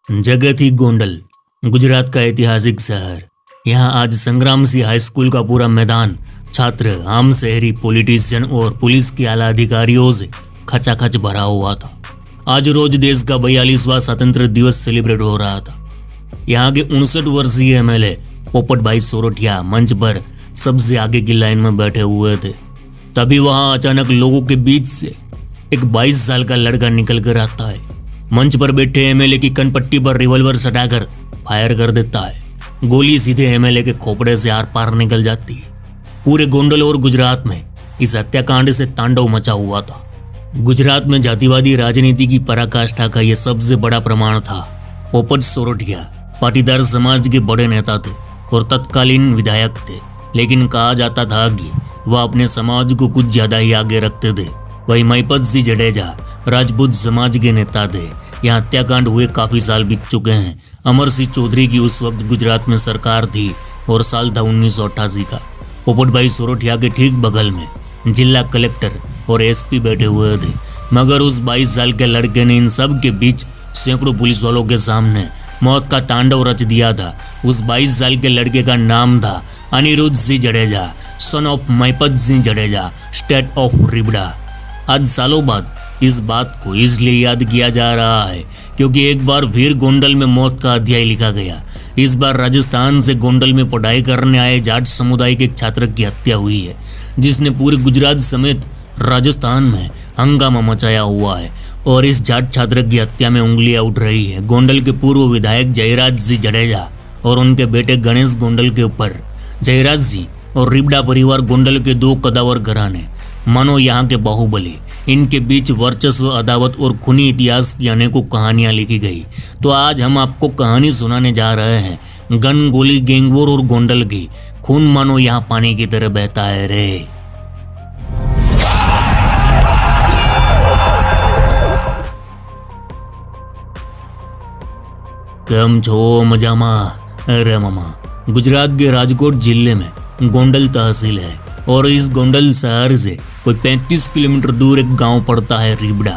जगह थी गोंडल, गुजरात का ऐतिहासिक शहर। यहाँ आज संग्राम सिंह हाई स्कूल का पूरा मैदान छात्र, आम शहरी, पॉलिटिशियन और पुलिस के आला अधिकारियों से खचाखच भरा हुआ था। आज रोज देश का 42वां स्वतंत्र दिवस सेलिब्रेट हो रहा था। यहाँ के 59 वर्षीय एमएलए पोपट भाई सोरठिया मंच पर सबसे आगे की लाइन में बैठे हुए थे। तभी वहां अचानक लोगों के बीच से एक 22 साल का लड़का निकल कर आता है। मंच पर बैठे एमएलए की कनपट्टी पर रिवॉल्वर सटाकर फायर कर देता है। गोली सीधे एमएलए के खोपड़े से आर पार निकल जाती है। पूरे गोंडल और गुजरात में इस हत्याकांड से तांडव मचा हुआ था। गुजरात में जातिवादी राजनीति की पराकाष्ठा का यह सबसे बड़ा प्रमाण था। पोपट सोरठिया पाटीदार समाज के बड़े नेता थे और तत्कालीन विधायक थे, लेकिन कहा जाता था कि वह अपने समाज को कुछ ज्यादा ही आगे रखते थे। वही महिपत सिंह जडेजा राजपूत समाज के नेता थे। यहाँ हत्याकांड हुए काफी साल बीत चुके हैं। अमर सिंह चौधरी की उस वक्त गुजरात में सरकार थी और साल था 1988 का। पोपट भाई सोरठिया के ठीक बगल में जिला कलेक्टर और एसपी बैठे हुए थे, मगर उस 22 साल के लड़के ने इन सब के बीच सैकड़ों पुलिस वालों के सामने मौत का तांडव रच दिया था। उस 22 साल के लड़के का नाम था Anirudh Singh Jadeja, son of Mahipat Singh Jadeja, state of Ribda. आज सालों बाद इस बात को इसलिए याद किया जा रहा है क्योंकि एक बार फिर गोंडल में मौत का अध्याय लिखा गया। इस बार राजस्थान से गोंडल में पढ़ाई करने आए जाट समुदाय के एक छात्र की हत्या हुई है, जिसने पूरे गुजरात समेत राजस्थान में हंगामा मचाया हुआ है। और इस जाट छात्र की हत्या में उंगलियां उठ रही है गोंडल के पूर्व विधायक जयराज सिंह जडेजा और उनके बेटे गणेश गोंडल के ऊपर। जयराज सिंह और रिबड़ा परिवार गोंडल के दो कदावर घराने, मानो यहाँ के बाहुबली। इनके बीच वर्चस्व, अदावत और खूनी इतिहास की अनेकों कहानियां लिखी गई। तो आज हम आपको कहानी सुनाने जा रहे हैं गन, गोली, गैंगवॉर और गोंडल की। खून मानो यहाँ पानी की तरह बहता है रे। केम छो मजामा? अरे मामा, गुजरात के राजकोट जिले में गोंडल तहसील है और इस गोंडल शहर से कोई 35 किलोमीटर दूर एक गांव पड़ता है रिबड़ा।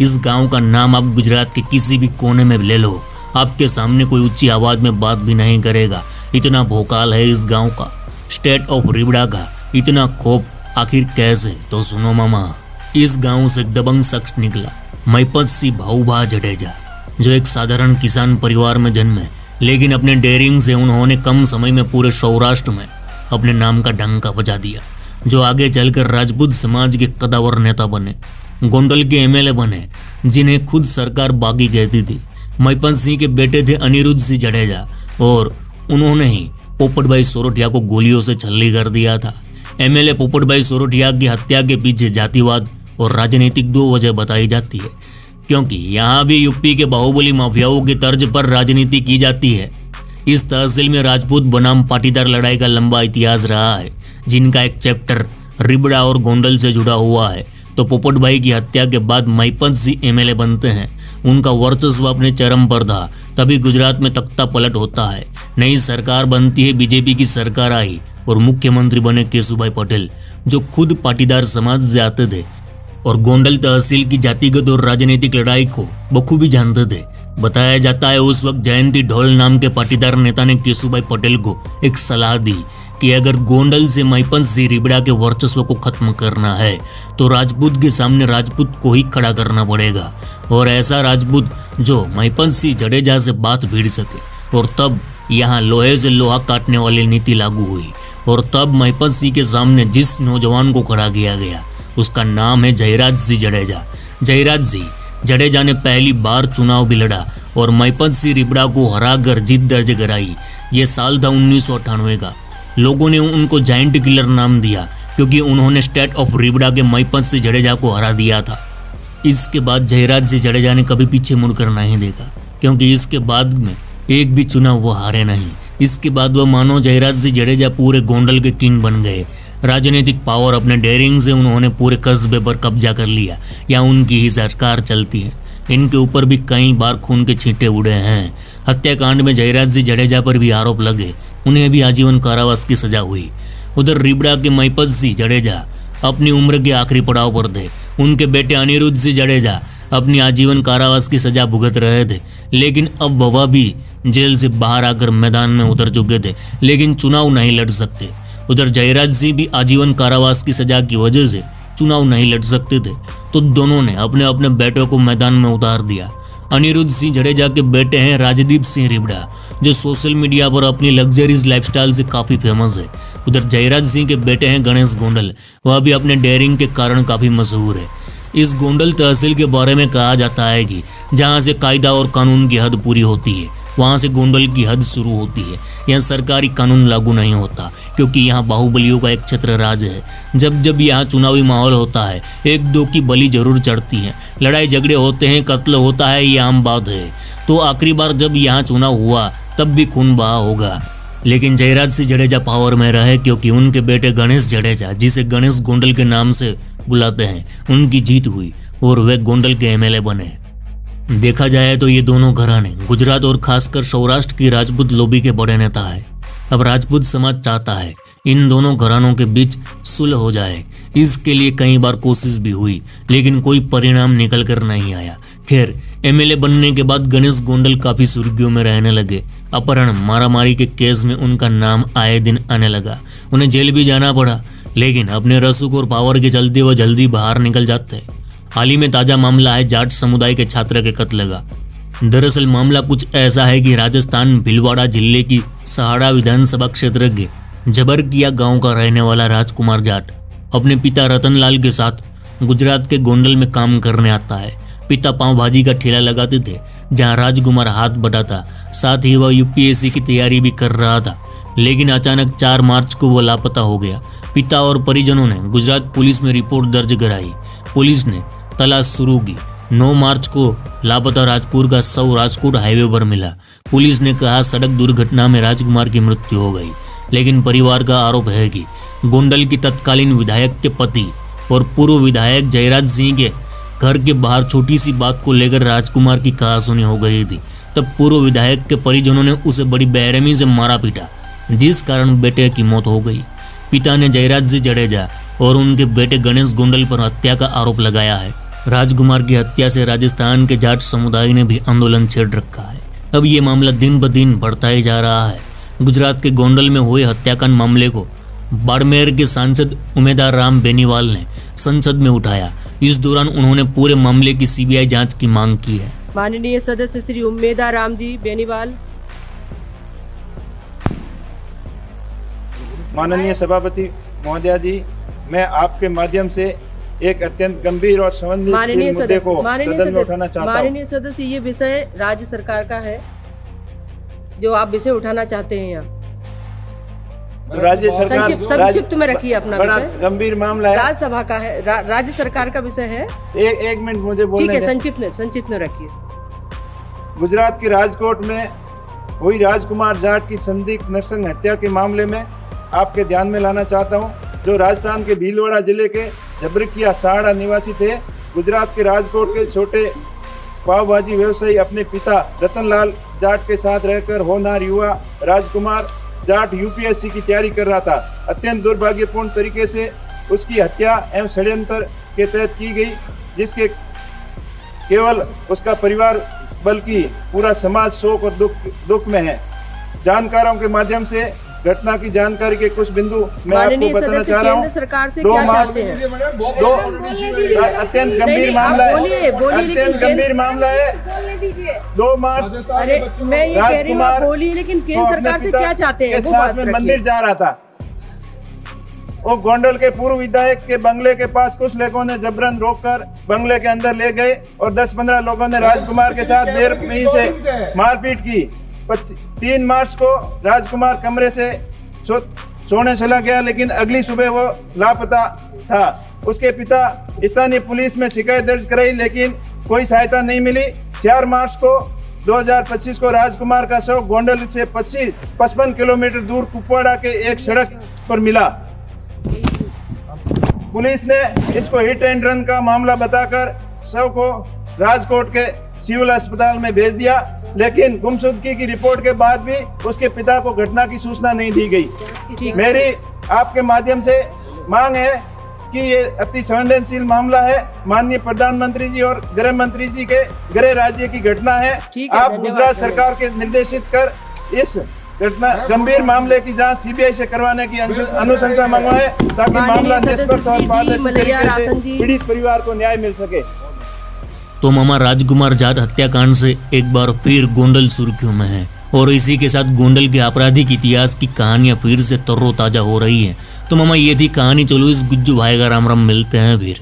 इस गांव का नाम आप गुजरात के किसी भी कोने में ले लो, आपके सामने कोई ऊंची आवाज में बात भी नहीं करेगा। इतना भोकाल है इस गांव का। स्टेट ऑफ रिबड़ा का इतना खौफ आखिर कैसे? तो सुनो मामा, इस गांव से एक दबंग शख्स निकला, महिपत सिंह भाऊभा जडेजा, जो एक साधारण किसान परिवार में जन्मे, लेकिन अपने डेयरिंग से उन्होंने कम समय में पूरे सौराष्ट्र में अपने नाम का डंका बजा दिया, जो आगे चलकर राजपूत समाज के कदावर नेता बने, गोंडल के एमएलए बने, जिन्हें खुद सरकार बागी कहती थी। महिपत सिंह के बेटे थे अनिरुद्ध सिंह जडेजा और उन्होंने ही पोपट भाई सोरठिया को गोलियों से छल्ली कर दिया था। एमएलए पोपट भाई सोरठिया की हत्या के पीछे जातिवाद और राजनीतिक दो वजह बताई जाती है, क्योंकि यहाँ भी यूपी के बाहुबली माफियाओं की तर्ज पर राजनीति की जाती है। इस तहसील में राजपूत बनाम पाटीदार लड़ाई का लंबा इतिहास रहा है, जिनका एक चैप्टर रिबड़ा और गोंडल से जुड़ा हुआ है। तो पोपट भाई की हत्या के बाद महिपत सिंह एमएलए बनते हैं। उनका वर्चस्व अपने चरम पर था। तभी गुजरात में तख्ता पलट होता है, नई सरकार बनती है, बीजेपी की सरकार आई और मुख्यमंत्री बने केशुभाई पटेल, जो खुद पाटीदार समाज से आते थे और गोंडल तहसील की जातिगत और राजनीतिक लड़ाई को बखूबी जानते थे। बताया जाता है उस वक्त जयंती ढोल नाम के पाटीदार नेता ने केशुभाई पटेल को एक सलाह दी कि अगर गोंडल से महिपत सिंह रिबड़ा के वर्चस्व को खत्म करना है तो राजपूत के सामने राजपूत को ही खड़ा करना पड़ेगा, और ऐसा राजपूत जो महिपत सिंह जडेजा से बात भिड़ सके। और तब यहाँ लोहे से लोहा काटने वाली नीति लागू हुई और तब महिपत सिंह के सामने जिस नौजवान को खड़ा किया गया उसका नाम है जयराज सिंह जडेजा। जयराज सिंह जडेजा ने पहली बार चुनाव भी लड़ा और महिपत सिंह रिबड़ा को हराकर जीत दर्ज कराई। ये साल था 1998 का। लोगों ने उनको जाइंट किलर नाम दिया क्योंकि उन्होंने स्टेट ऑफ रिबड़ा के महिपत सिंह जडेजा को हरा दिया था। इसके बाद जयराज सिंह जडेजा ने कभी पीछे मुड़कर नहीं देखा, क्योंकि इसके बाद में एक भी चुनाव वो हारे नहीं। इसके बाद वह मानो जयराज सिंह जडेजा पूरे गोंडल के किंग बन गए। राजनीतिक पावर, अपने डेयरिंग से उन्होंने पूरे कस्बे पर कब्जा कर लिया। या उनकी ही सरकार चलती है। इनके ऊपर भी कई बार खून के छींटे उड़े हैं। हत्याकांड में जयराज सिंह जडेजा पर भी आरोप लगे, उन्हें भी आजीवन कारावास की सजा हुई। उधर रिबड़ा के महिपत सिंह जडेजा अपनी उम्र के आखिरी पड़ाव पर थे। उनके बेटे अनिरुद्ध सिंह जडेजा अपनी आजीवन कारावास की सजा भुगत रहे थे, लेकिन अब वह भी जेल से बाहर आकर मैदान में उतर चुके थे, लेकिन चुनाव नहीं लड़ सकते। उधर जयराज सिंह भी आजीवन कारावास की सजा की वजह से चुनाव नहीं लड़ सकते थे, तो दोनों ने अपने अपने बेटों को मैदान में उतार दिया। अनिरुद्ध सिंह जडेजा के बेटे हैं राजदीप सिंह रिबड़ा, जो सोशल मीडिया पर अपनी लग्जरीज लाइफस्टाइल से काफी फेमस है। उधर जयराज सिंह के बेटे हैं गणेश गोंडल, वह भी अपने डेयरिंग के कारण काफी मशहूर है। इस गोंडल तहसील के बारे में कहा जाता है कि जहां से कायदा और कानून की हद पूरी होती है, वहां से गोंडल की हद शुरू होती है। यहाँ सरकारी कानून लागू नहीं होता, क्योंकि यहाँ बाहुबलियों का एक छत्र राज है। जब जब यहाँ चुनावी माहौल होता है, एक दो की बलि जरूर चढ़ती है, लड़ाई झगड़े होते हैं, कत्ल होता है, ये आम बात है। तो आखिरी बार जब यहाँ चुनाव हुआ तब भी खून बहा होगा, लेकिन जयराज सिंह जडेजा पावर में रहे, क्योंकि उनके बेटे गणेश जडेजा, जिसे गणेश गोंडल के नाम से बुलाते हैं, उनकी जीत हुई और वे गोंडल के एमएलए बने। देखा जाए तो ये दोनों घराने गुजरात और खासकर सौराष्ट्र की राजपूत लॉबी के बड़े नेता है। अब राजपूत समाज चाहता है इन दोनों घरानों के बीच सुलह हो जाए। इसके लिए कई बार कोशिश भी हुई, लेकिन कोई परिणाम निकल कर नहीं आया। खैर, एमएलए बनने के बाद गणेश गोंडल काफी सुर्खियों में रहने लगे। अपहरण मारामारी के केस में उनका नाम आए दिन आने लगा। उन्हें जेल भी जाना पड़ा, लेकिन अपने रसूख और पावर के चलते वह जल्दी बाहर निकल जाते हैं। हाल ही में ताजा मामला है जाट समुदाय के छात्र के कत्ल का। दरअसल मामला कुछ ऐसा है कि राजस्थान भीलवाड़ा जिले की सहाड़ा विधानसभा क्षेत्र के जबरकिया गांव का रहने वाला राजकुमार जाट अपने पिता रतनलाल के साथ गुजरात के गोंडल में काम करने आता है। पिता पाव भाजी का ठेला लगाते थे, जहां राजकुमार हाथ बटाता, साथ ही वह यूपीएससी की तैयारी भी कर रहा था। लेकिन अचानक 4 मार्च को वो लापता हो गया। पिता और परिजनों ने गुजरात पुलिस में रिपोर्ट दर्ज कराई। पुलिस ने तलाश शुरू की। 9 मार्च को लापता राजपुर का शव राजकोट हाईवे पर मिला। पुलिस ने कहा सड़क दुर्घटना में राजकुमार की मृत्यु हो गई, लेकिन परिवार का आरोप है कि गोंडल की तत्कालीन विधायक के पति और पूर्व विधायक जयराज सिंह के घर के बाहर छोटी सी बात को लेकर राजकुमार की कहासुनी हो गई थी। तब पूर्व विधायक के परिजनों ने उसे बड़ी बेरहमी से मारा पीटा, जिस कारण बेटे की मौत हो गई। पिता ने जयराज सिंह जडेजा और उनके बेटे गणेश गोंडल पर हत्या का आरोप लगाया है। राजकुमार की हत्या से राजस्थान के जाट समुदाय ने भी आंदोलन छेड़ रखा है। अब ये मामला दिन ब दिन बढ़ता ही जा रहा है। गुजरात के गोंडल में हुए हत्याकांड मामले को बाड़मेर के सांसद उमेदार राम बेनीवाल ने संसद में उठाया। इस दौरान उन्होंने पूरे मामले की सीबीआई जांच की मांग की है। माननीय सदस्य श्री उमेदार राम जी बेनीवाल। माननीय सभापति महोदया जी, मैं आपके माध्यम से एक अत्यंत गंभीर और संबंधित मुद्दे को सदन में उठाना चाहता हूं। माननीय सदस्य, ये विषय राज्य सरकार का है जो आप विषय उठाना चाहते हैं। यहाँ तो राज्य सरकार संक्षिप्त में रखिए अपना बड़ा विषय। गंभीर मामला है, राज्यसभा का है, राज्य सरकार का विषय है। एक मिनट मुझे बोलने ठीक है, संक्षिप्त में रखिए। गुजरात के राजकोट में हुई राजकुमार जाट की संदिग्ध नरसंग हत्या के मामले में आपके ध्यान में लाना चाहता हूं, जो राजस्थान के भीलवाड़ा जिले के जबरकिया सहाड़ा निवासी थे। गुजरात के राजकोट के छोटे पाव भाजी व्यवसायी अपने पिता रतनलाल जाट के साथ रहकर होनहार युवा राजकुमार जाट यूपीएससी की तैयारी कर रहा था। अत्यंत दुर्भाग्यपूर्ण तरीके से उसकी हत्या एवं षड्यंत्र के तहत की गई, जिसके केवल उसका परिवार बल्कि पूरा समाज शोक और दुख में है। जानकारों के माध्यम से घटना की जानकारी के कुछ बिंदु मैं आपको बताना चाह रहा हूँ। सरकार से क्या चाहते हैं? अत्यंत गंभीर मामला है, अत्यंत गंभीर मामला है। 2 मार्च मैं ये कह रही हूँ बोली, लेकिन केंद्र सरकार से क्या चाहते हैं? वो साथ में मंदिर जा रहा था। वो गोंडल के पूर्व विधायक के बंगले के पास कुछ लोगों ने जबरन रोककर बंगले के अंदर ले गए और 10-15 लोगों ने राजकुमार के साथ बेरहमी से मारपीट की। 3 मार्च को राजकुमार कमरे से सोने चला गया, लेकिन अगली सुबह वो लापता था। उसके पिता स्थानीय पुलिस में शिकायत दर्ज कराई, लेकिन कोई सहायता नहीं मिली। 4 मार्च को 2025 को राजकुमार का शव गोंडल से 55 किलोमीटर दूर कुपवाड़ा के एक सड़क पर मिला। पुलिस ने इसको हिट एंड रन का मामला बताकर शव को राजकोट के सिविल अस्पताल में भेज दिया, लेकिन गुमशुदगी की रिपोर्ट के बाद भी उसके पिता को घटना की सूचना नहीं दी गई। मेरी आपके माध्यम से मांग है जबकि ये अति संवेदनशील मामला है। माननीय प्रधानमंत्री जी और गृह मंत्री जी के गृह राज्य की घटना है। ठीक है, आप धन्यवाद। गुजरात सरकार के निर्देशित कर इस घटना गंभीर मामले की जांच सीबीआई से करवाने की अनुशंसा मंगवाए ताकि मामला निष्पक्ष और पारदर्शी तरीके से पीड़ित परिवार को न्याय मिल सके। तो मामा राजकुमार जाट हत्याकांड से एक बार फिर गोंडल सुर्खियों में है और इसी के साथ गोंडल के आपराधिक इतिहास की कहानियां फिर से तरोताजा हो रही है। तो मामा ये थी कहानी। चलो इस गुज्जू भाई का राम राम, मिलते हैं फिर।